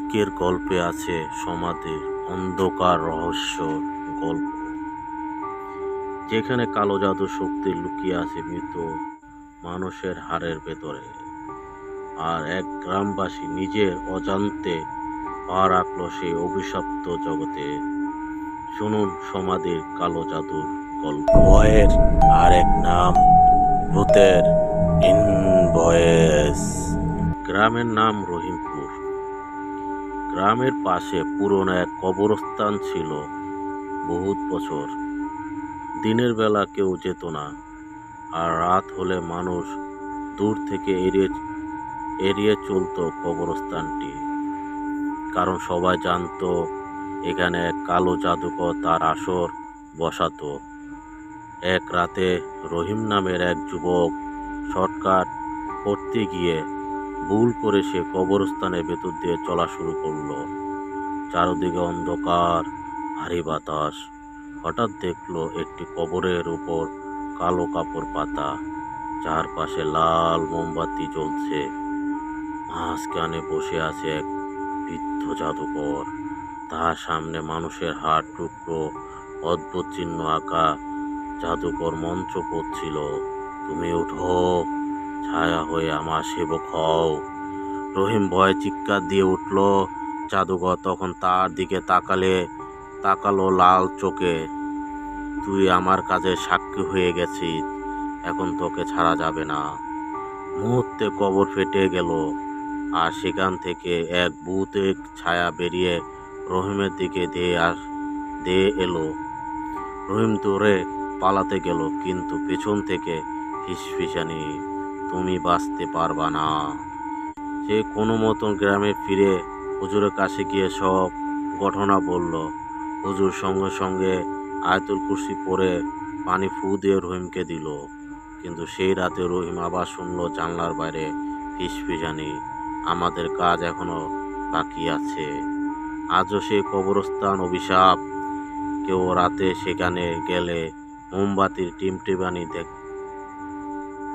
আজকের গল্পে আছে সমাধির অন্ধকার রহস্য গল্প, যেখানে কালো জাদু শক্তি লুকিয়ে আছে মৃত মানুষের হাড়ের ভেতরে। আর এক গ্রামবাসী নিজের অজান্তে পা রাখল সেই অভিশপ্ত জগতে। শুনুন সমাধির কালো জাদুর গল্প। ভয়ের আর এক নাম, ভূতের ইনভয়েস। গ্রামের নাম রহিমপুর। গ্রামের পাশে পুরনো এক কবরস্থান ছিল। বহুত বছর দিনের বেলা কেউ যেত না, আর রাত হলে মানুষ দূর থেকে এড়িয়ে এড়িয়ে চলতো কবরস্থানটি। কারণ সবাই জানতো এখানে এক কালো জাদুকর তার আসর বসাতো। এক রাতে রহিম নামের এক যুবক শর্টকাট করতে গিয়ে ভুল করে সে কবরস্থানের ভেতর দিয়ে চলা শুরু করলো। চারদিকে অন্ধকার, ভারী বাতাস। হঠাৎ দেখলো একটি কবরের উপর কালো কাপড় পাতা, চারপাশে লাল মোমবাতি জ্বলছে। মাঝখানে বসে আছে এক বৃদ্ধ জাদুকর। তার সামনে মানুষের হাড় টুকরো, অদ্ভুত চিহ্ন আঁকা। জাদুকর মন্ত্র পড়ছিল, তুমি উঠো, ছায়া হয়ে আমার সেবক হও। রহিম ভয়ে চিৎকার দিয়ে উঠল। জাদুকর তখন তার দিকে তাকালো লাল চোখে। তুই আমার কাজে সাক্ষী হয়ে গেছিস, এখন তোকে ছাড়া যাবে না। মুহূর্তে কবর ফেটে গেল, আর সেখান থেকে এক ভূতের ছায়া বেরিয়ে রহিমের দিকে ধেয়ে এলো। রহিম দৌড়ে পালাতে গেল, কিন্তু পেছন থেকে ফিসফিসানি, তুমি বাঁচতে পারবা না। সে কোনো মতন গ্রামে ফিরে হুজুরের কাছে গিয়ে সব ঘটনা বলল। হুজুর সঙ্গে সঙ্গে আয়াতুল কুরসি পড়ে পানি ফু দিয়ে রহিমকে দিল। কিন্তু সেই রাতে রহিম আবার শুনল জানলার বাইরে ফিসফিসানি, আমাদের কাজ এখনো বাকি আছে। আজও সেই কবরস্থান অভিশাপ। কেউ রাতে সেখানে গেলে মোমবাতির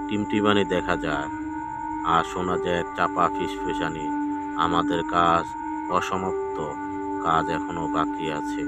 টিমটিমানি দেখা যায়, আর শোনা যায় এক চাপা ফিসফিসানি, আমাদের কাজ অসমাপ্ত, কাজ এখনো বাকি আছে।